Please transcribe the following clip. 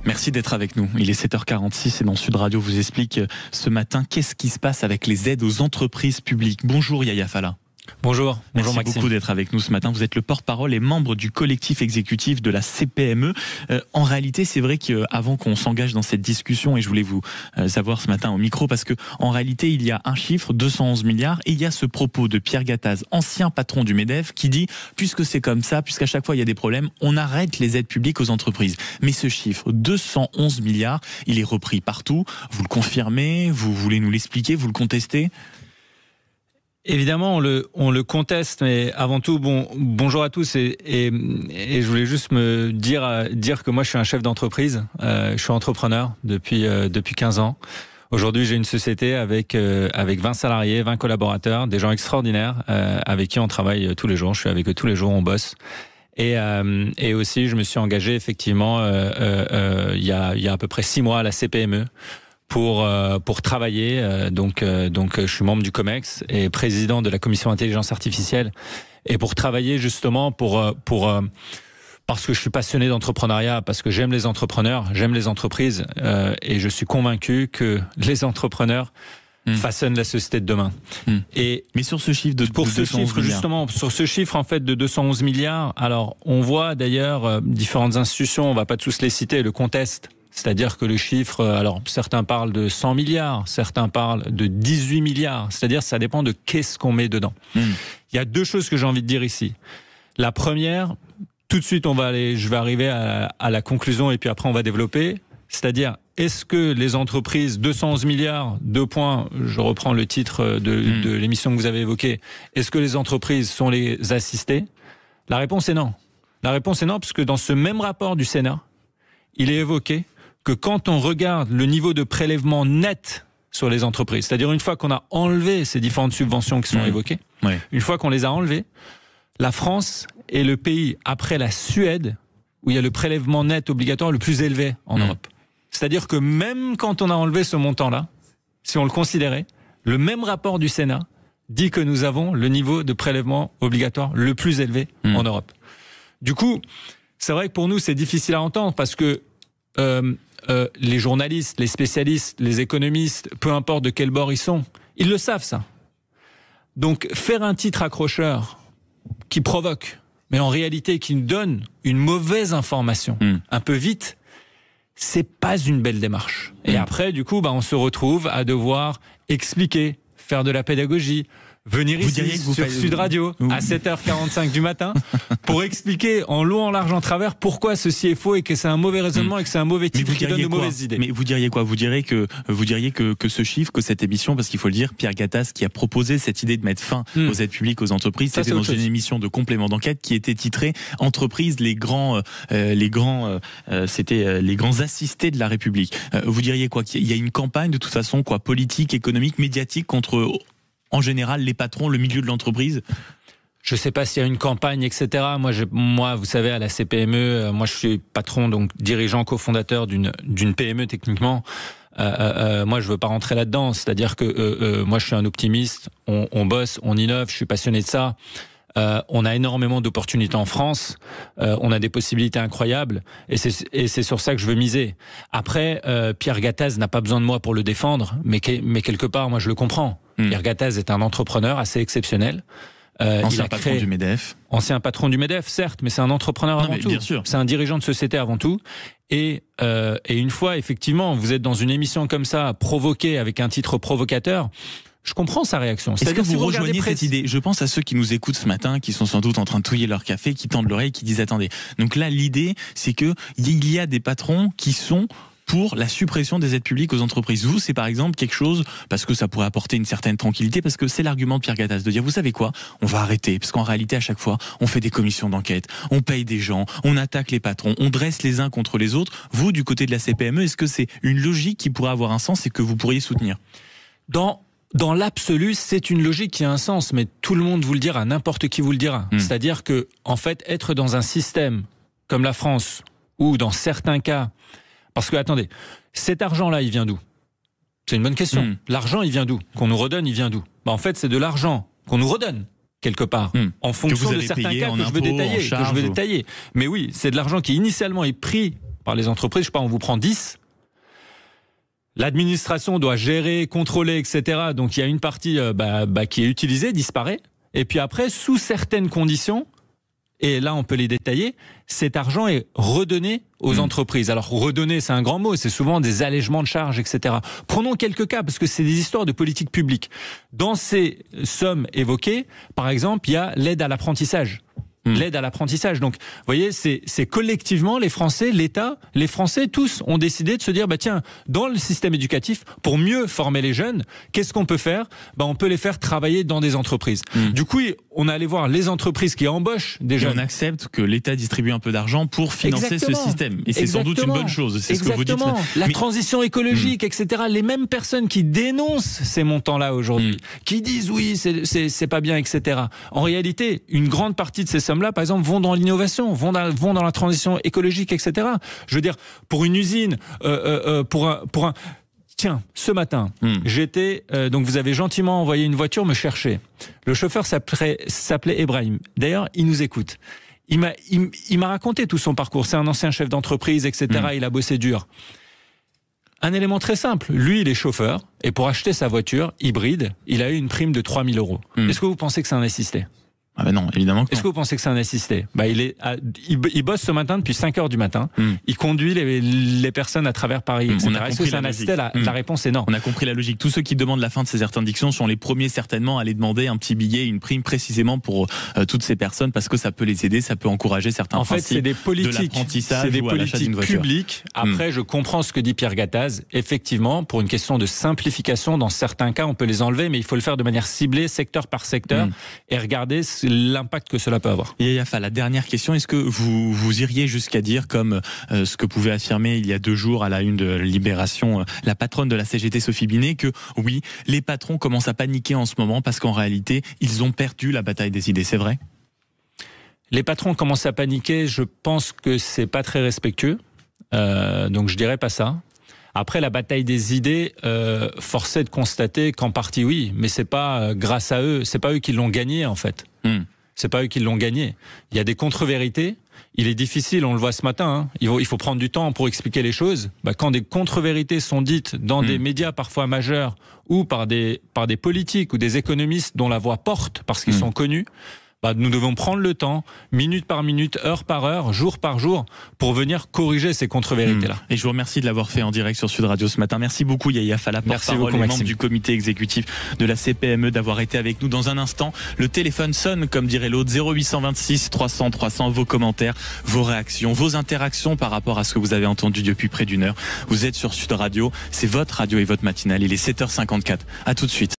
Merci d'être avec nous. Il est 7h46 et dans Sud Radio vous explique ce matin qu'est-ce qui se passe avec les aides aux entreprises publiques. Bonjour Yaya Falla. Bonjour. Merci Maxime. beaucoup d'être avec nous ce matin. Vous êtes le porte-parole et membre du collectif exécutif de la CPME. En réalité, c'est vrai qu'avant qu'on s'engage dans cette discussion, et je voulais vous savoir ce matin au micro, parce que en réalité, il y a un chiffre, 211 milliards, et il y a ce propos de Pierre Gattaz, ancien patron du MEDEF, qui dit, puisque c'est comme ça, puisqu'à chaque fois il y a des problèmes, on arrête les aides publiques aux entreprises. Mais ce chiffre, 211 milliards, il est repris partout. Vous le confirmez? Vous voulez nous l'expliquer? Vous le contestez? Évidemment, on le conteste, mais avant tout, bonjour à tous et je voulais juste me dire que moi je suis un chef d'entreprise, je suis entrepreneur depuis 15 ans. Aujourd'hui, j'ai une société avec 20 salariés, 20 collaborateurs, des gens extraordinaires avec qui on travaille tous les jours. Je suis avec eux tous les jours, on bosse. Et aussi, je me suis engagé effectivement il y a à peu près 6 mois à la CPME. Pour travailler, donc je suis membre du COMEX et président de la commission intelligence artificielle, et pour travailler justement parce que je suis passionné d'entrepreneuriat, parce que j'aime les entrepreneurs, j'aime les entreprises, et je suis convaincu que les entrepreneurs façonnent la société de demain. Mais sur ce chiffre de 211 milliards. Justement, sur ce chiffre en fait de 211 milliards, alors on voit d'ailleurs différentes institutions, on va pas tous les citer, le contestent. C'est-à-dire que le chiffre, alors certains parlent de 100 milliards, certains parlent de 18 milliards. C'est-à-dire ça dépend de qu'est-ce qu'on met dedans. Il y a deux choses que j'ai envie de dire ici. La première, tout de suite je vais arriver à la conclusion et puis après on va développer. C'est-à-dire, est-ce que les entreprises, 211 milliards, 2 points, je reprends le titre de l'émission que vous avez évoquée, est-ce que les entreprises sont les assistées? La réponse est non. La réponse est non, parce que dans ce même rapport du Sénat, il est évoqué que quand on regarde le niveau de prélèvement net sur les entreprises, c'est-à-dire une fois qu'on a enlevé ces différentes subventions qui sont évoquées, une fois qu'on les a enlevées, la France est le pays, après la Suède, où il y a le prélèvement net obligatoire le plus élevé en Europe. C'est-à-dire que même quand on a enlevé ce montant-là, si on le considérait, le même rapport du Sénat dit que nous avons le niveau de prélèvement obligatoire le plus élevé en Europe. Du coup, c'est vrai que pour nous, c'est difficile à entendre parce que les journalistes, les spécialistes, les économistes, peu importe de quel bord ils sont, ils le savent ça. Donc faire un titre accrocheur qui provoque, mais en réalité qui nous donne une mauvaise information un peu vite, c'est pas une belle démarche. Et après, du coup, on se retrouve à devoir expliquer, faire de la pédagogie, venir ici sur Sud Radio à 7h45 du matin pour expliquer en long, en large, en travers pourquoi ceci est faux et que c'est un mauvais raisonnement et que c'est un mauvais titre qui donne de mauvaises idées. Mais vous diriez quoi? Vous diriez que ce chiffre, que cette émission, parce qu'il faut le dire, Pierre Gattaz qui a proposé cette idée de mettre fin aux aides publiques aux entreprises, c'était dans une émission de complément d'enquête qui était titrée Entreprises, les grands assistés de la République. Vous diriez quoi? Qu'il y a une campagne de toute façon, politique, économique, médiatique contre en général les patrons, le milieu de l'entreprise? Je sais pas s'il y a une campagne, etc. Moi, vous savez, à la CPME, moi je suis patron, donc dirigeant, cofondateur d'une PME techniquement. Moi, je veux pas rentrer là-dedans. C'est-à-dire que moi, je suis un optimiste. On bosse, on innove. Je suis passionné de ça. On a énormément d'opportunités en France. On a des possibilités incroyables. Et c'est sur ça que je veux miser. Après, Pierre Gattaz n'a pas besoin de moi pour le défendre, mais quelque part, moi, je le comprends. Pierre Gattaz est un entrepreneur assez exceptionnel. Ancien patron du MEDEF. Ancien patron du MEDEF, certes, mais c'est un entrepreneur avant tout. Bien sûr. C'est un dirigeant de société avant tout. Et une fois, effectivement, vous êtes dans une émission comme ça, provoquée avec un titre provocateur, je comprends sa réaction. Est-ce que vous rejoignez cette idée? Je pense à ceux qui nous écoutent ce matin, qui sont sans doute en train de touiller leur café, qui tendent l'oreille, qui disent attendez. Donc là, l'idée, c'est que il y a des patrons qui sont pour la suppression des aides publiques aux entreprises. Vous, c'est par exemple quelque chose, parce que ça pourrait apporter une certaine tranquillité, parce que c'est l'argument de Pierre Gattaz, de dire, vous savez quoi, on va arrêter, parce qu'en réalité, à chaque fois, on fait des commissions d'enquête, on paye des gens, on attaque les patrons, on dresse les uns contre les autres. Vous, du côté de la CPME, est-ce que c'est une logique qui pourrait avoir un sens et que vous pourriez soutenir? Dans l'absolu, c'est une logique qui a un sens, mais tout le monde vous le dira, n'importe qui vous le dira. C'est-à-dire que, en fait, être dans un système comme la France, ou dans certains cas, parce que, attendez, cet argent-là, il vient d'où? C'est une bonne question. L'argent, il vient d'où? Qu'on nous redonne, il vient d'où? En fait, c'est de l'argent qu'on nous redonne, quelque part, en fonction de certains cas que je veux détailler. Mais oui, c'est de l'argent qui, initialement, est pris par les entreprises. Je sais pas, on vous prend 10. L'administration doit gérer, contrôler, etc. Donc il y a une partie qui est utilisée, disparaît. Et puis après, sous certaines conditions, et là on peut les détailler, cet argent est redonné aux entreprises. Alors redonner, c'est un grand mot, c'est souvent des allègements de charges, etc. Prenons quelques cas, parce que c'est des histoires de politique publique. Dans ces sommes évoquées, par exemple, il y a l'aide à l'apprentissage. L'aide à l'apprentissage. Donc, vous voyez, c'est collectivement les Français, l'État, les Français tous ont décidé de se dire, tiens, dans le système éducatif, pour mieux former les jeunes, qu'est-ce qu'on peut faire ? On peut les faire travailler dans des entreprises. Du coup, on est allé voir les entreprises qui embauchent des jeunes. Et on accepte que l'État distribue un peu d'argent pour financer ce système. Et c'est sans doute une bonne chose. C'est ce que vous dites. La transition écologique, etc. Les mêmes personnes qui dénoncent ces montants-là aujourd'hui, qui disent oui, c'est pas bien, etc. En réalité, une grande partie de ces sommes là, par exemple, vont dans l'innovation, vont dans la transition écologique, etc. Je veux dire, pour une usine, Tiens, ce matin, j'étais... donc vous avez gentiment envoyé une voiture me chercher. Le chauffeur s'appelait Ibrahim. D'ailleurs, il nous écoute. Il m'a raconté tout son parcours. C'est un ancien chef d'entreprise, etc. Il a bossé dur. Un élément très simple. Lui, il est chauffeur. Et pour acheter sa voiture hybride, il a eu une prime de 3 000 €. Est-ce que vous pensez que c'est un assisté ? Ah ben non, évidemment que non. Est-ce que vous pensez que c'est un assisté ? Il bosse ce matin depuis 5 heures du matin. Il conduit les personnes à travers Paris, etc. Est-ce que c'est un assisté ? La réponse est non. On a compris la logique. Tous ceux qui demandent la fin de ces interdictions sont les premiers certainement à aller demander un petit billet, une prime précisément pour toutes ces personnes parce que ça peut les aider, ça peut encourager certains principes. En fait, c'est des politiques, c'est des politiques publiques. Après, je comprends ce que dit Pierre Gattaz. Effectivement, pour une question de simplification, dans certains cas, on peut les enlever, mais il faut le faire de manière ciblée, secteur par secteur, et regarder l'impact que cela peut avoir. Yaya Fall, la dernière question, est-ce que vous iriez jusqu'à dire, comme ce que pouvait affirmer il y a 2 jours à la une de Libération, la patronne de la CGT, Sophie Binet, que oui, les patrons commencent à paniquer en ce moment parce qu'en réalité, ils ont perdu la bataille des idées, c'est vrai ? Les patrons commencent à paniquer, je pense que c'est pas très respectueux, donc je dirais pas ça. Après, la bataille des idées, force est de constater qu'en partie oui, mais c'est pas grâce à eux, c'est pas eux qui l'ont gagné en fait. C'est pas eux qui l'ont gagné. Il y a des contre-vérités. Il est difficile, on le voit ce matin, il faut prendre du temps pour expliquer les choses. Quand des contre-vérités sont dites dans des médias parfois majeurs ou par des politiques ou des économistes dont la voix porte parce qu'ils sont connus, nous devons prendre le temps, minute par minute, heure par heure, jour par jour, pour venir corriger ces contre-vérités-là. Et je vous remercie de l'avoir fait en direct sur Sud Radio ce matin. Merci beaucoup Yaya Fall, porte-parole et membre du comité exécutif de la CPME, d'avoir été avec nous. Dans un instant, le téléphone sonne, comme dirait l'autre, 0826 300 300. Vos commentaires, vos réactions, vos interactions par rapport à ce que vous avez entendu depuis près d'1 heure. Vous êtes sur Sud Radio, c'est votre radio et votre matinale. Il est 7h54. À tout de suite.